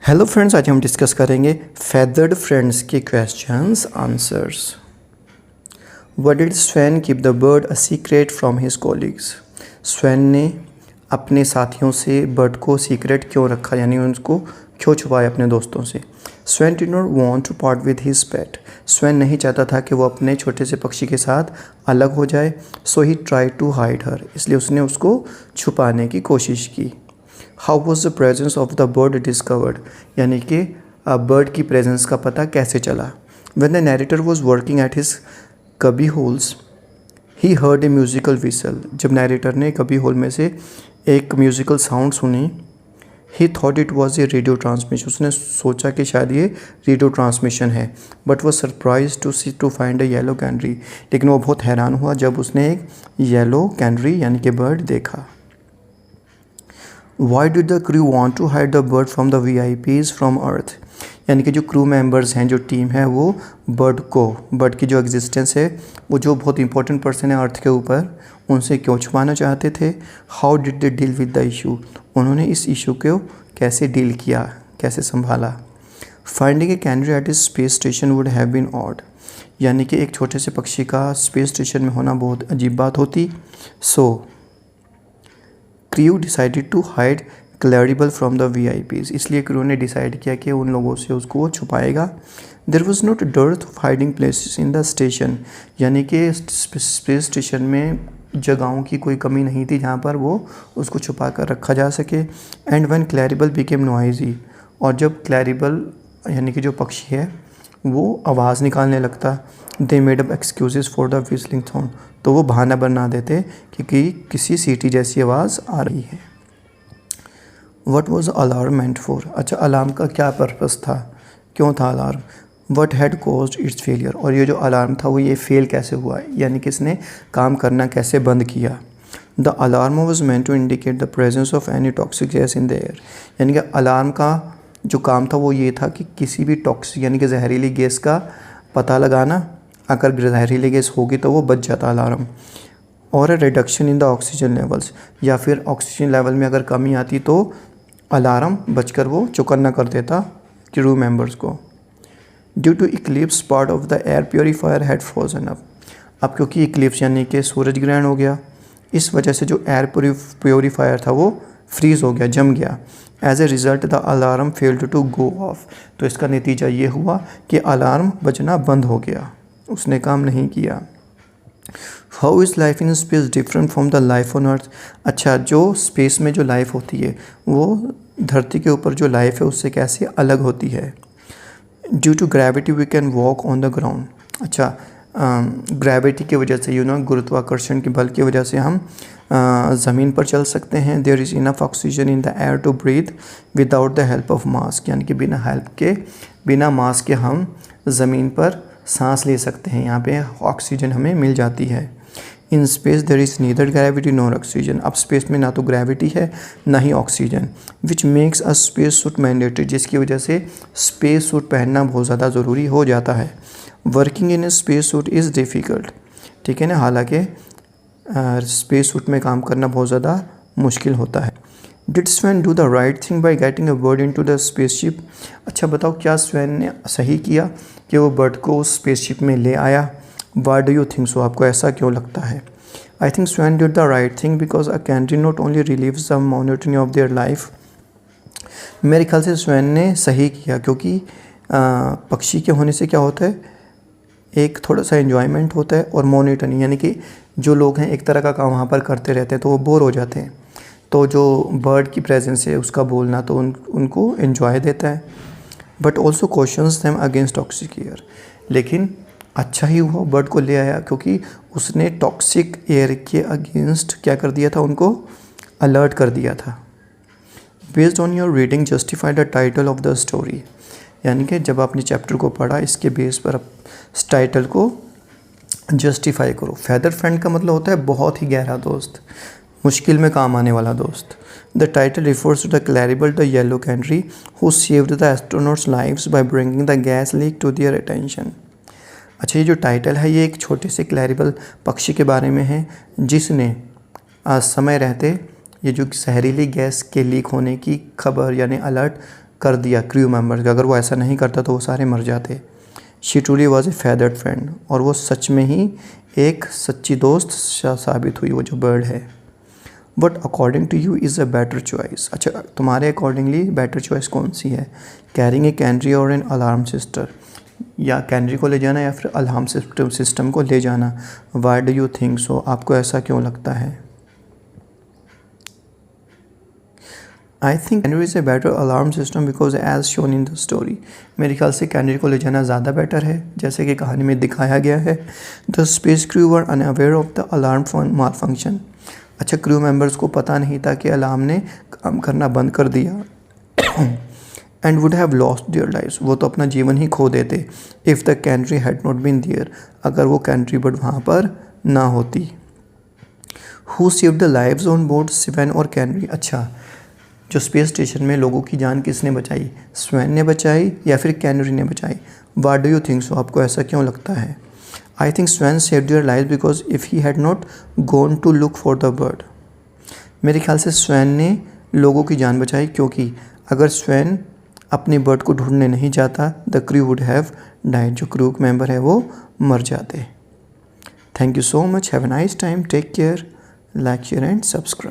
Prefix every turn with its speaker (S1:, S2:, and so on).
S1: Hello friends, आज हम discuss करेंगे फेदर्ड फ्रेंड्स के questions answers. What did swan keep the bird a secret from his colleagues. Swan ने अपने साथियों से बर्ड को सीक्रेट क्यों रखा, यानी उनको क्यों छुपाया अपने दोस्तों से। Swain did not want to part with his pet. Swain नहीं चाहता था कि वो अपने छोटे से पक्षी के साथ अलग हो जाए। So he try to hide her, इसलिए उसने उसको छुपाने की कोशिश की। How was the presence of the bird discovered, यानी कि बर्ड की प्रेजेंस का पता कैसे चला। When the narrator was working at his cubby holes he heard a musical whistle. जब नैरेटर ने कबी होल में से एक म्यूजिकल साउंड सुनी, he thought it was a radio transmission. उसने सोचा कि शायद ये रेडियो ट्रांसमिशन है। But was surprise to find a yellow canary, लेकिन वो बहुत हैरान हुआ जब उसने एक येलो कैनरी यानी कि बर्ड देखा। Why did the crew want to hide the bird from the VIPs from Earth? यानी कि जो क्रू मेंबर्स हैं, जो टीम है, वो बर्ड की जो एग्जिस्टेंस है, वो जो बहुत इंपॉर्टेंट पर्सन है अर्थ के ऊपर, उनसे क्यों छुपाना चाहते थे। How did they deal with the issue, उन्होंने इस इशू को कैसे डील किया, कैसे संभाला। Finding a canary at is space station would have been odd, यानी कि एक छोटे से पक्षी का स्पेस स्टेशन में होना बहुत अजीब बात होती। So crew decided to hide Claribel from the VIPs, इसलिए क्रू ने डिसाइड किया कि उन लोगों से उसको वो छुपाएगा। There was not dearth of hiding places in the station, यानी कि स्पेस स्टेशन में जगहों की कोई कमी नहीं थी जहाँ पर वो उसको छुपा कर रखा जा सके। एंड व्हेन क्लैरिबल बिकेम नॉइजी, और जब क्लैरिबल यानी कि जो पक्षी है वो आवाज़ निकालने लगता, they made up excuses for the whistling sound, तो वो बहाना बना देते क्योंकि किसी सीटी जैसी आवाज़ आ रही है। What was alarm meant for, अच्छा अलार्म का क्या पर्पस था, क्यों था alarm. What had caused it's failure, और ये जो अलार्म था वो ये फेल कैसे हुआ, यानी कि इसने काम करना कैसे बंद किया। The alarm was meant to indicate the presence of any toxic gas in the air, यानी कि अलार्म का जो काम था वो ये था कि किसी भी टॉक्सिक यानी कि जहरीली गैस का पता लगाना, अगर जहरीली गैस होगी तो वो बच जाता अलार्म। और reduction in the oxygen levels, या फिर ऑक्सीजन लेवल में अगर कमी आती तो अलार्म बचकर वो चौकन्ना कर देता क्रू मेंबर्स को। Due to eclipse part of the air purifier had frozen up, अब क्योंकि इक्लिप्स यानी कि सूरज ग्रहण हो गया, इस वजह से जो एयर प्योरीफायर था वो फ्रीज हो गया, जम गया। As a result the alarm failed to go off, तो इसका नतीजा ये हुआ कि अलार्म बजना बंद हो गया, उसने काम नहीं किया। How is life in space different from the life on earth, अच्छा जो स्पेस में जो लाइफ होती है वो धरती के ऊपर जो लाइफ है उससे कैसे अलग होती है। Due to gravity we can walk on the ground, अच्छा ग्रेविटी की वजह से गुरुत्वाकर्षण के बल की वजह से हम ज़मीन पर चल सकते हैं। There is enough oxygen in the air to breathe without the help of mask, यानी कि बिना मास्क के हम ज़मीन पर सांस ले सकते हैं, यहाँ पे ऑक्सीजन हमें मिल जाती है। In space there is neither gravity nor oxygen, अब स्पेस में ना तो ग्रेविटी है ना ही oxygen. Which makes a space suit mandatory, जिसकी वजह से स्पेस सूट पहनना बहुत ज़्यादा ज़रूरी हो जाता है। Working in A space suit is difficult, ठीक है ना, हालांकि स्पेस सूट में काम करना बहुत ज़्यादा मुश्किल होता है। Did Swain do the right thing by getting a bird into the spaceship, अच्छा बताओ क्या स्वैन ने सही किया कि वो बर्ड को उस स्पेसशिप में ले आया। Y do you think so, आपको ऐसा क्यों लगता है। I think swan did the right thing because a canary not only relieves the monotony of their life, मेरे ख्याल से स्वैन ने सही किया क्योंकि पक्षी के होने से क्या होता है, एक थोड़ा सा एन्जॉयमेंट होता है, और मोनोटनी यानी कि जो लोग हैं एक तरह का काम वहाँ पर करते रहते हैं तो वो बोर हो जाते हैं, तो जो बर्ड की प्रेजेंस है उसका बोलना तो उनको एंजॉय देता है। But also questions them against toxic air, लेकिन अच्छा ही हुआ बर्ड को ले आया क्योंकि उसने टॉक्सिक एयर के अगेंस्ट क्या कर दिया था, उनको अलर्ट कर दिया था। Based on your reading justify the title of the story, यानी कि जब आपने चैप्टर को पढ़ा इसके बेस पर टाइटल को जस्टिफाई करो। फेदर फ्रेंड का मतलब होता है बहुत ही गहरा दोस्त, मुश्किल में काम आने वाला दोस्त। The title refers to the Claribel the yellow canary who saved the astronauts lives by bringing the gas leak to their attention, अच्छा ये जो टाइटल है ये एक छोटे से क्लैरिबल पक्षी के बारे में है जिसने समय रहते ये जो जहरीली गैस के लीक होने की खबर यानी अलर्ट कर दिया क्रू मेंबर्स का, अगर वो ऐसा नहीं करता तो वो सारे मर जाते। She truly was a feathered friend, और वो सच में ही एक सच्ची दोस्त साबित हुई वो जो बर्ड है। But according to you is a better choice, अच्छा तुम्हारे अकॉर्डिंगली बेटर चॉइस कौन सी है? कैरिंग ए कैनरी और एन अलार्म सिस्टर, या कैनरी को ले जाना या फिर अलार्म सिस्टम को ले जाना। Why do you think so, आपको ऐसा क्यों लगता है? I think canary is a better alarm system because as shown in the story, मेरे ख्याल से कैनरी को ले जाना ज़्यादा बेटर है, जैसे कि कहानी में दिखाया गया है। The space crew were unaware of the alarm mall function, अच्छा क्रू मेंबर्स को पता नहीं था कि अलार्म ने काम करना बंद कर दिया। And would have lost their lives, वो तो अपना जीवन ही खो देते। If the canary had not been there, अगर वो कैंट्री बर्ड वहाँ पर ना होती। Who saved the lives on board, Sven और कैनरी, अच्छा जो स्पेस स्टेशन में लोगों की जान किसने बचाई? स्वेन ने बचाई या फिर कैनरी ने बचाई? What do you think so, आपको ऐसा क्यों लगता है? I think Sven saved their lives because if he had not gone to look for the bird, मेरे ख्याल से स्वेन ने लोगों की जान बचाई, क्योंकि अगर स्वेन अपने बर्ड को ढूंढने नहीं जाता the crew would have died, जो क्रू मेंबर है वो मर जाते। Thank you so much, have a nice time, take care, like share and subscribe.